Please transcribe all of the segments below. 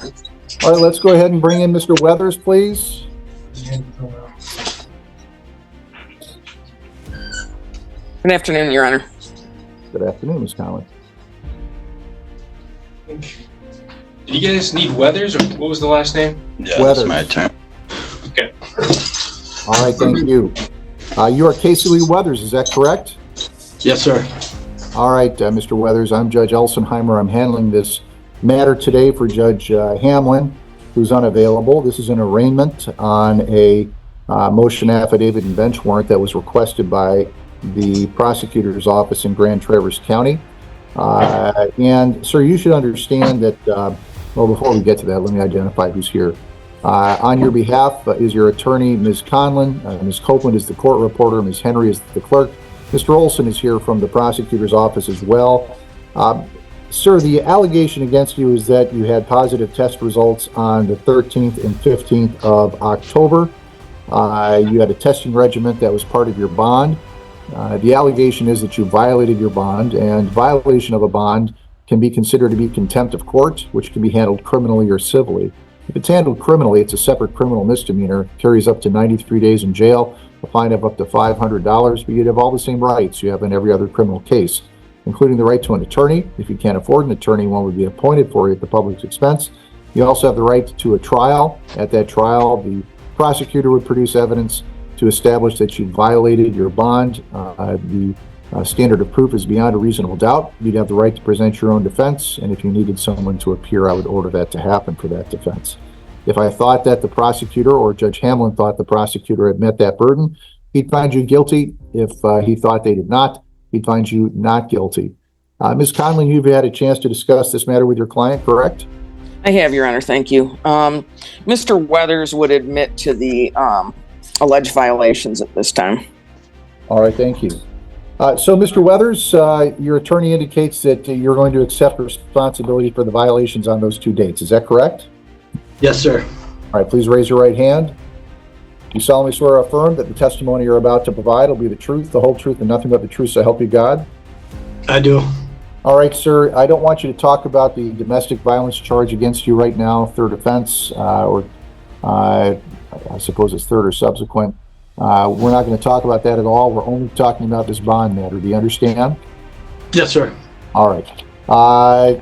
All right, let's go ahead and bring in Mr. Weathers, please. Good afternoon, Your Honor. Good afternoon, Ms. Conley. Did you guys need Weathers, or what was the last name? Yeah, Weathers. that's my turn. Okay. All right, thank you. You are Casey Lee Weathers, is that correct? Yes, sir. All right, Mr. Weathers, I'm Judge Elsenheimer. I'm handling this matter today for Judge Hamlin, who's unavailable. This is an arraignment on a motion affidavit and bench warrant that was requested by the prosecutor's office in Grand Traverse County. And sir, you should understand that, well, before we get to that, let me identify who's here. On your behalf is your attorney, Ms. Conlon. Ms. Copeland is the court reporter. Ms. Henry is the clerk. Mr. Olson is here from the prosecutor's office as well. Sir, the allegation against you is that you had positive test results on the 13th and 15th of October. You had a testing regimen that was part of your bond. The allegation is that you violated your bond, and violation of a bond can be considered to be contempt of court, which can be handled criminally or civilly. If it's handled criminally, it's a separate criminal misdemeanor, carries up to 93 days in jail, a fine of up to $500, but you'd have all the same rights you have in every other criminal case, including the right to an attorney. If you can't afford an attorney, one would be appointed for you at the public's expense. You also have the right to a trial. At that trial, the prosecutor would produce evidence to establish that you violated your bond. The standard of proof is beyond a reasonable doubt. You'd have the right to present your own defense, and if you needed someone to appear, I would order that to happen for that defense. If I thought that the prosecutor or Judge Hamlin thought the prosecutor had met that burden, he'd find you guilty. If he thought they did not, he'd find you not guilty. Ms. Conley, you've had a chance to discuss this matter with your client, correct? I have, Your Honor. Thank you. Mr. Weathers would admit to the alleged violations at this time. All right, thank you. So, Mr. Weathers, your attorney indicates that you're going to accept responsibility for the violations on those two dates. Is that correct? Yes, sir. All right, please raise your right hand. You solemnly swear or affirm that the testimony you're about to provide will be the truth, the whole truth, and nothing but the truth, so help you God? I do. All right, sir. I don't want you to talk about the domestic violence charge against you right now, third offense, or I suppose it's third or subsequent. We're not going to talk about that at all. We're only talking about this bond matter. Do you understand? Yes, sir. All right.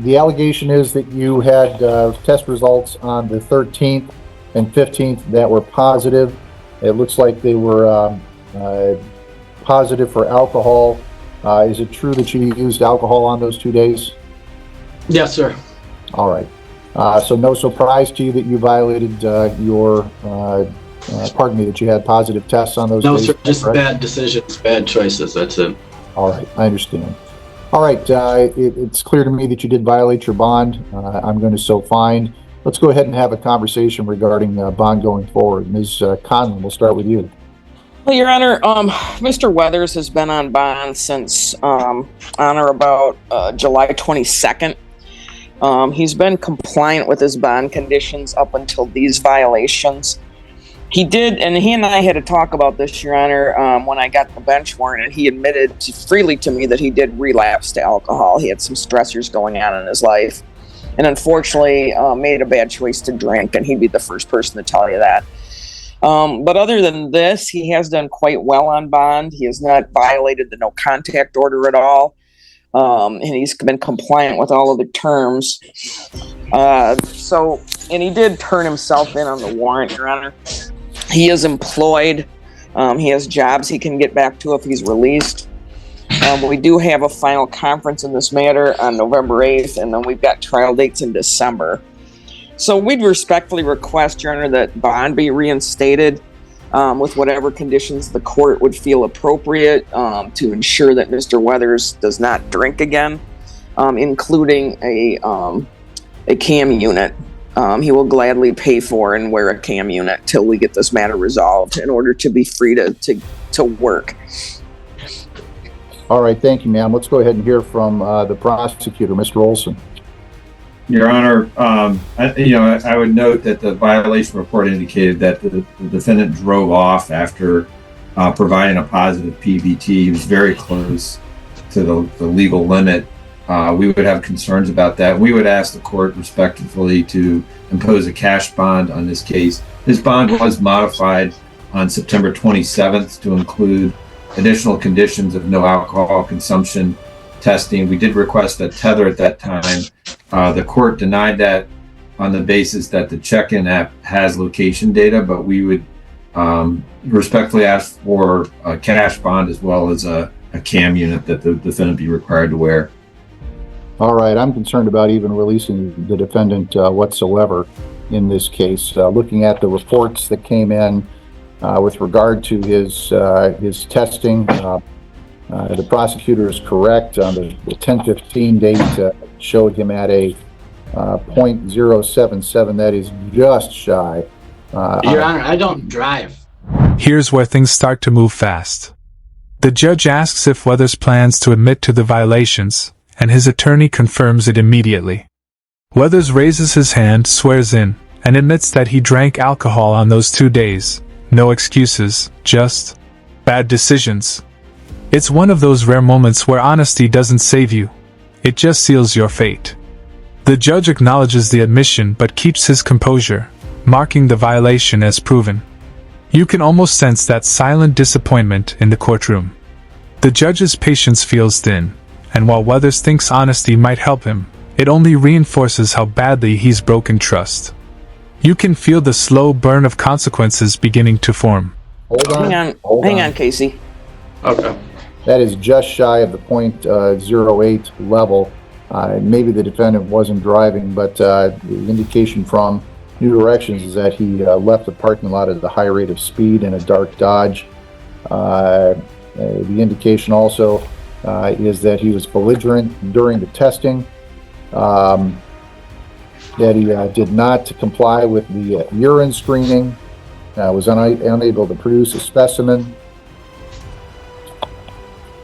The allegation is that you had test results on the 13th and 15th that were positive. It looks like they were positive for alcohol. Is it true that you used alcohol on those 2 days? Yes, sir. All right. So no surprise to you that you violated your, pardon me, that you had positive tests on those No, days? sir. Just right? bad decisions, bad choices. That's it. All right. I understand. All right. It's clear to me that you did violate your bond. I'm going to so find. Let's go ahead and have a conversation regarding bond going forward. Ms. Conlon, we'll start with you. Well, Your Honor, Mr. Weathers has been on bond since on or about July 22nd. He's been compliant with his bond conditions up until these violations. He did, and he and I had a talk about this, Your Honor, when I got the bench warrant, and he admitted freely to me that he did relapse to alcohol. He had some stressors going on in his life, and unfortunately made a bad choice to drink, and he'd be the first person to tell you that. But other than this, he has done quite well on bond. He has not violated the no contact order at all. And he's been compliant with all of the terms. And he did turn himself in on the warrant, Your Honor. He is employed. He has jobs he can get back to if he's released. We do have a final conference in this matter on November 8th, and then we've got trial dates in December. So we'd respectfully request, Your Honor, that bond be reinstated with whatever conditions the court would feel appropriate to ensure that Mr. Weathers does not drink again, including a CAM unit. He will gladly pay for and wear a CAM unit till we get this matter resolved in order to be free to work. All right, thank you, ma'am. Let's go ahead and hear from the prosecutor, Mr. Olson. Your Honor, I would note that the violation report indicated that the defendant drove off after providing a positive PVT. He was very close to the legal limit. we would have concerns about that. We would ask the court respectfully to impose a cash bond on this case. This bond was modified on September 27th to include additional conditions of no alcohol consumption testing. We did request a tether at that time. The court denied that on the basis that the check-in app has location data, but we would respectfully ask for a cash bond as well as a cam unit that the defendant be required to wear. All right, I'm concerned about even releasing the defendant whatsoever in this case. Looking at the reports that came in with regard to his testing, the prosecutor is correct. On the 10/15 date showed him at a .077. That is just shy. Your Honor, I don't drive. Here's where things start to move fast. The judge asks if Weathers plans to admit to the violations, and his attorney confirms it immediately. Weathers raises his hand, swears in, and admits that he drank alcohol on those 2 days. No excuses, just bad decisions. It's one of those rare moments where honesty doesn't save you. It just seals your fate. The judge acknowledges the admission but keeps his composure, marking the violation as proven. You can almost sense that silent disappointment in the courtroom. The judge's patience feels thin, and while Weathers thinks honesty might help him, it only reinforces how badly he's broken trust. You can feel the slow burn of consequences beginning to form. Hang on, Casey. Okay. That is just shy of the .08 level. Maybe the defendant wasn't driving, but the indication from New Directions is that he left the parking lot at a high rate of speed in a dark Dodge. The indication also is that he was belligerent during the testing, that he did not comply with the urine screening, was unable to produce a specimen.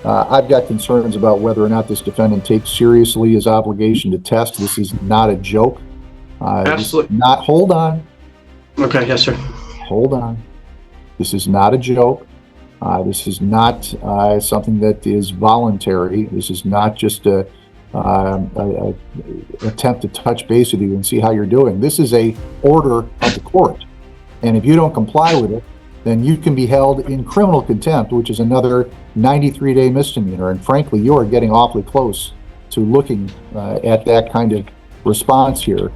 I've got concerns about whether or not this defendant takes seriously his obligation to test. This is not a joke. Absolutely. Hold on. Okay, yes, sir. Hold on. This is not a joke. This is not something that is voluntary. This is not just a attempt to touch base with you and see how you're doing. This is a order of the court. And if you don't comply with it, then you can be held in criminal contempt, which is another 93-day misdemeanor. And frankly, you are getting awfully close to looking at that kind of response here.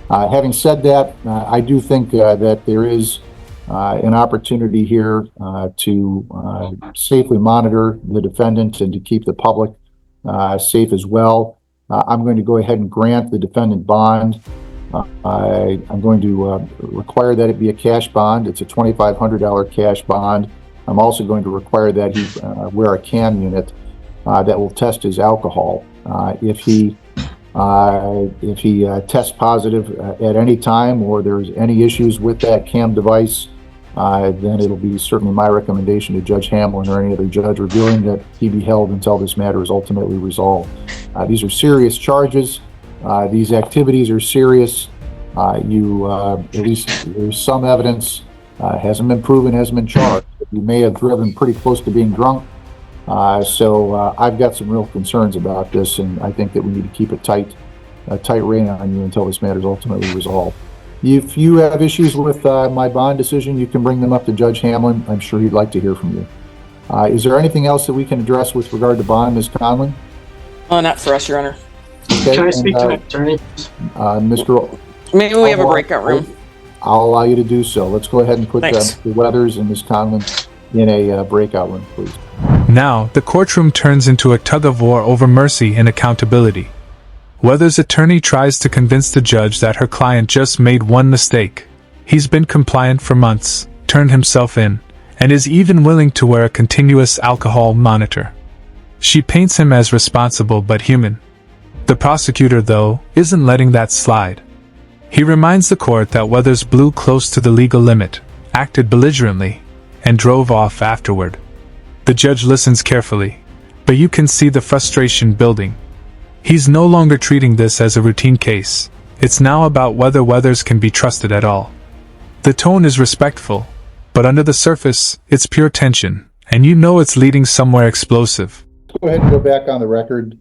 Having said that, I do think that there is an opportunity here to safely monitor the defendant and to keep the public safe as well. I'm going to go ahead and grant the defendant bond. I'm going to require that it be a cash bond. It's a $2,500 cash bond. I'm also going to require that he wear a cam unit that will test his alcohol. If he tests positive at any time, or there's any issues with that cam device, then it'll be certainly my recommendation to Judge Hamlin or any other judge reviewing that he be held until this matter is ultimately resolved. These are serious charges. These activities are serious. At least there's some evidence, hasn't been proven, hasn't been charged. You may have driven pretty close to being drunk. So I've got some real concerns about this, and I think that we need to keep a tight rein on you until this matter is ultimately resolved. If you have issues with my bond decision, you can bring them up to Judge Hamlin. I'm sure he'd like to hear from you. Is there anything else that we can address with regard to bond, Ms. Conlon? Not for us, Your Honor. Okay, Can I speak to an attorney? Mr. Maybe we have a breakout room. I'll allow you to do so. Let's go ahead and put Mr. Weathers and Ms. Conlon in a breakout room, please. Now, the courtroom turns into a tug-of-war over mercy and accountability. Weathers' attorney tries to convince the judge that her client just made one mistake. He's been compliant for months, turned himself in, and is even willing to wear a continuous alcohol monitor. She paints him as responsible but human. The prosecutor, though, isn't letting that slide. He reminds the court that Weathers blew close to the legal limit, acted belligerently, and drove off afterward. The judge listens carefully, but you can see the frustration building. He's no longer treating this as a routine case. It's now about whether Weathers can be trusted at all. The tone is respectful, but under the surface, it's pure tension, and you know it's leading somewhere explosive. Go ahead and go back on the record.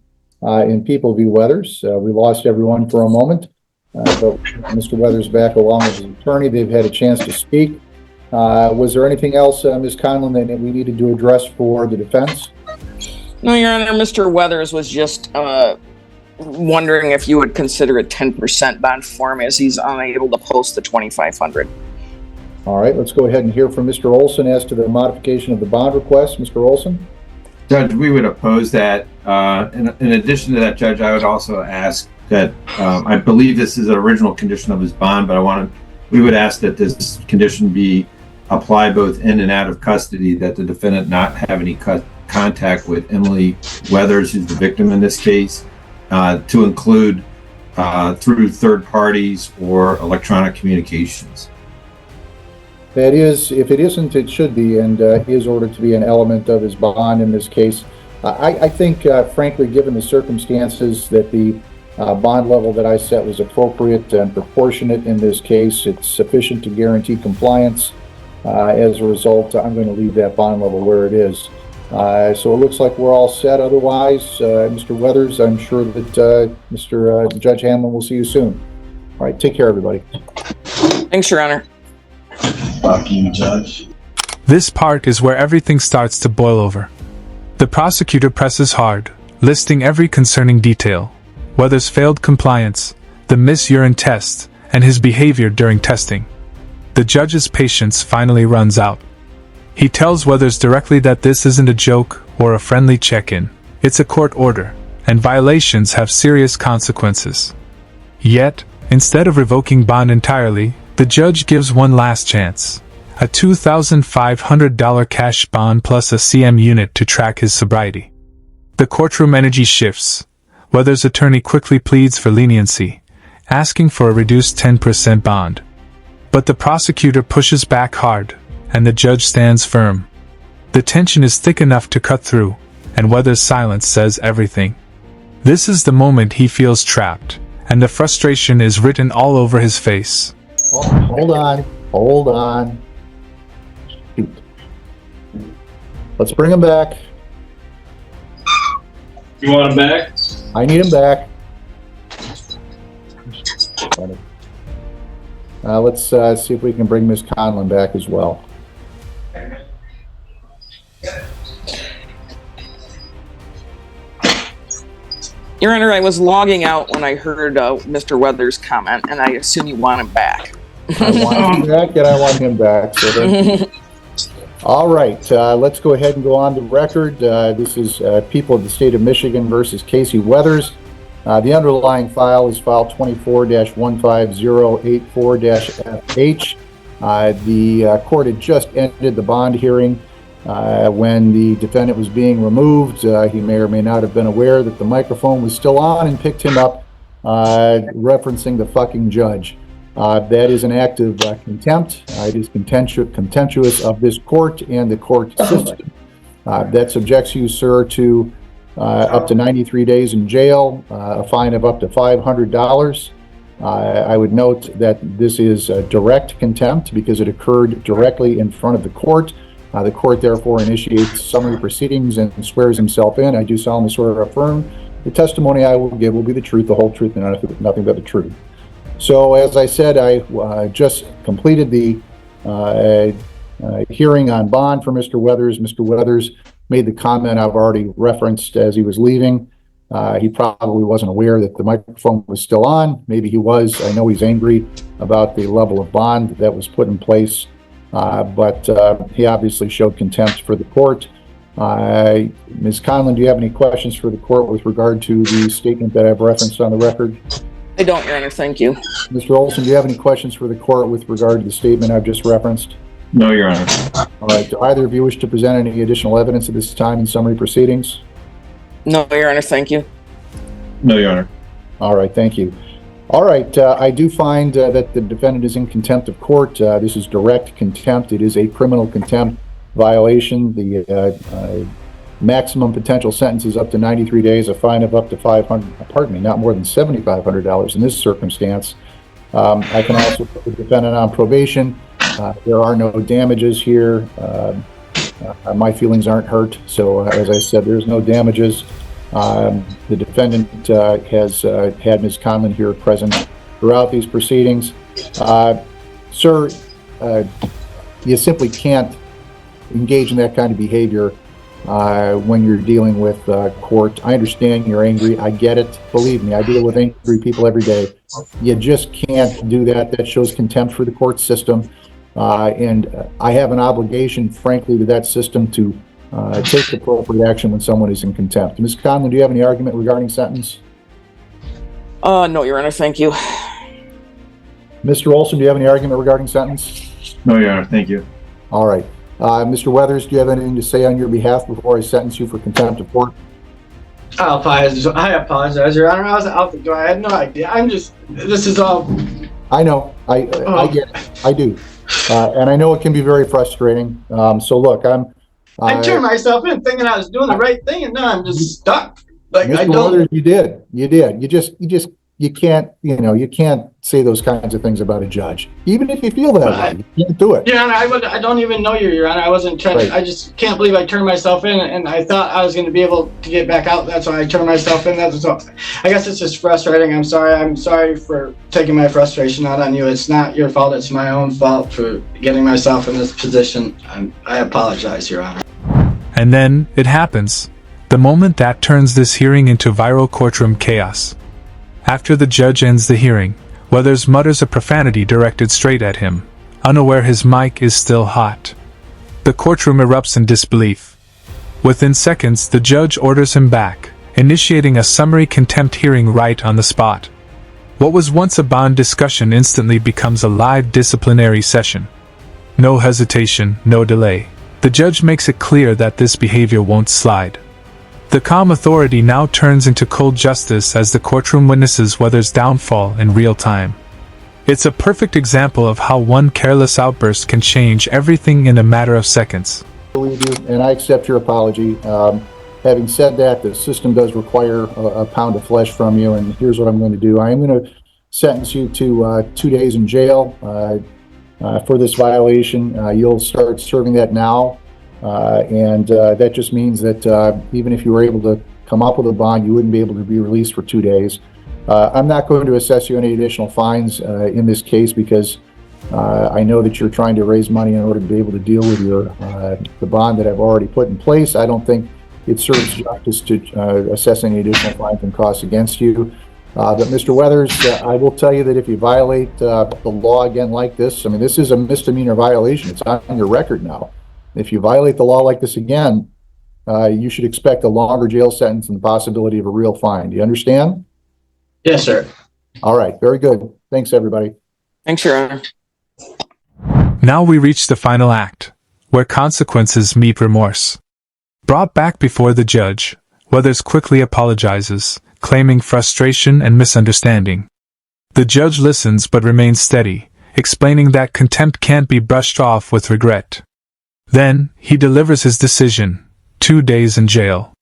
in People v. Weathers. We lost everyone for a moment, but Mr. Weathers back along with his attorney. They've had a chance to speak. Was there anything else, Ms. Conlon, that we needed to address for the defense? No, Your Honor, Mr. Weathers was just wondering if you would consider a 10% bond for him as he's unable to post the $2,500. All right, let's go ahead and hear from Mr. Olson as to the modification of the bond request. Mr. Olson? Judge, we would oppose that. In addition to that, Judge, I would also ask that I believe this is an original condition of his bond, but we would ask that this condition be applied both in and out of custody, that the defendant not have any contact with Emily Weathers, who's the victim in this case, to include through third parties or electronic communications. That is, if it isn't, it should be, and is ordered to be an element of his bond in this case. I think, frankly, given the circumstances, that the bond level that I set was appropriate and proportionate in this case. It's sufficient to guarantee compliance. As a result, I'm going to leave that bond level where it is. So it looks like we're all set. Otherwise, Mr. Weathers, I'm sure that Mr. Judge Hamlin will see you soon. All right, take care, everybody. Thanks, Your Honor. Fuck you, Judge. This part is where everything starts to boil over. The prosecutor presses hard, listing every concerning detail: Weathers' failed compliance, the missed urine test, and his behavior during testing. The judge's patience finally runs out. He tells Weathers directly that this isn't a joke or a friendly check-in. It's a court order, and violations have serious consequences. Yet, instead of revoking bond entirely, the judge gives one last chance: a $2,500 cash bond plus a CM unit to track his sobriety. The courtroom energy shifts. Weathers' attorney quickly pleads for leniency, asking for a reduced 10% bond. But the prosecutor pushes back hard, and the judge stands firm. The tension is thick enough to cut through, and Weathers' silence says everything. This is the moment he feels trapped, and the frustration is written all over his face. Oh, hold on. Shoot. Let's bring him back. You want him back? I need him back. Let's see if we can bring Ms. Conlon back as well. Your Honor, I was logging out when I heard Mr. Weathers' comment, and I assume you want him back. I want him back, and I want him back. So all right, let's go ahead and go on the record. This is People of the State of Michigan versus Casey Weathers. The underlying file is file 24-15084-FH. The court had just ended the bond hearing when the defendant was being removed. He may or may not have been aware that the microphone was still on and picked him up, referencing the fucking judge. That is an act of contempt. It is contemptuous of this court and the court system. That subjects you, sir, to up to 93 days in jail, a fine of up to $500. I would note that this is direct contempt because it occurred directly in front of the court. The court therefore initiates summary proceedings and swears himself in. I do solemnly swear or affirm the testimony I will give will be the truth, the whole truth, and nothing but the truth. So, as I said, I just completed the hearing on bond for Mr. Weathers. Mr. Weathers made the comment I've already referenced as he was leaving. He probably wasn't aware that the microphone was still on. Maybe he was. I know he's angry about the level of bond that was put in place, but he obviously showed contempt for the court. Ms. Conlon, do you have any questions for the court with regard to the statement that I've referenced on the record? I don't, Your Honor. Thank you. Mr. Olson, do you have any questions for the court with regard to the statement I've just referenced? No, Your Honor. All right. Do either of you wish to present any additional evidence at this time in summary proceedings? No, Your Honor. Thank you. No, Your Honor. All right. Thank you. All right. I do find that the defendant is in contempt of court. This is direct contempt. It is a criminal contempt violation. The maximum potential sentence is up to 93 days, a fine of up to not more than $7,500 in this circumstance. I can also put the defendant on probation. There are no damages here. My feelings aren't hurt. So as I said, there's no damages. The defendant has had Ms. Conlon here present throughout these proceedings. Sir, you simply can't engage in that kind of behavior when you're dealing with court. I understand you're angry. I get it. Believe me, I deal with angry people every day. You just can't do that. That shows contempt for the court system. And I have an obligation, frankly, to that system to take appropriate action when someone is in contempt. Ms. Conlon, do you have any argument regarding sentence? No, Your Honor, thank you. Mr. Olson, do you have any argument regarding sentence? No, Your Honor, thank you. All right. Mr. Weathers, do you have anything to say on your behalf before I sentence you for contempt of court? I apologize, Your Honor. I was out the door. I had no idea. This is all. I know. I get it. I do. And I know it can be very frustrating. So look, I turned myself in thinking I was doing the right thing, and now I'm just stuck. Like, Mr. I don't. Weathers, you did. You can't, you can't say those kinds of things about a judge. Even if you feel that way, you can't do it. Your Honor, I don't even know you, Your Honor. I wasn't trying Right. I just can't believe I turned myself in, and I thought I was going to be able to get back out. That's why I turned myself in. That's all. I guess it's just frustrating. I'm sorry. I'm sorry for taking my frustration out on you. It's not your fault. It's my own fault for getting myself in this position. I apologize, Your Honor. And then, it happens. The moment that turns this hearing into viral courtroom chaos. After the judge ends the hearing, Weathers mutters a profanity directed straight at him, unaware his mic is still hot. The courtroom erupts in disbelief. Within seconds, the judge orders him back, initiating a summary contempt hearing right on the spot. What was once a bond discussion instantly becomes a live disciplinary session. No hesitation, no delay. The judge makes it clear that this behavior won't slide. The calm authority now turns into cold justice as the courtroom witnesses Weathers' downfall in real time. It's a perfect example of how one careless outburst can change everything in a matter of seconds. Believe you, and I accept your apology. Having said that, the system does require a pound of flesh from you, and here's what I'm going to do. I am going to sentence you to 2 days in jail for this violation. You'll start serving that now. And that just means that even if you were able to come up with a bond, you wouldn't be able to be released for 2 days. I'm not going to assess you any additional fines in this case because I know that you're trying to raise money in order to be able to deal with the bond that I've already put in place. I don't think it serves justice to assess any additional fines and costs against you. But Mr. Weathers, I will tell you that if you violate the law again like this, I mean, this is a misdemeanor violation. It's on your record now. If you violate the law like this again, you should expect a longer jail sentence and the possibility of a real fine. Do you understand? Yes, sir. All right. Very good. Thanks, everybody. Thanks, Your Honor. Now we reach the final act, where consequences meet remorse. Brought back before the judge, Weathers quickly apologizes, claiming frustration and misunderstanding. The judge listens but remains steady, explaining that contempt can't be brushed off with regret. Then, he delivers his decision, 2 days in jail.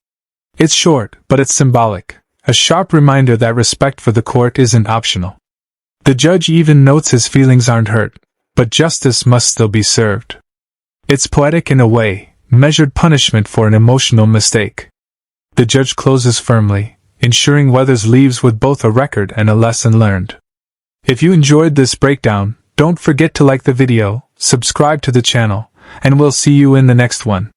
It's short, but it's symbolic, a sharp reminder that respect for the court isn't optional. The judge even notes his feelings aren't hurt, but justice must still be served. It's poetic in a way, measured punishment for an emotional mistake. The judge closes firmly, ensuring Weathers leaves with both a record and a lesson learned. If you enjoyed this breakdown, don't forget to like the video, subscribe to the channel, and we'll see you in the next one.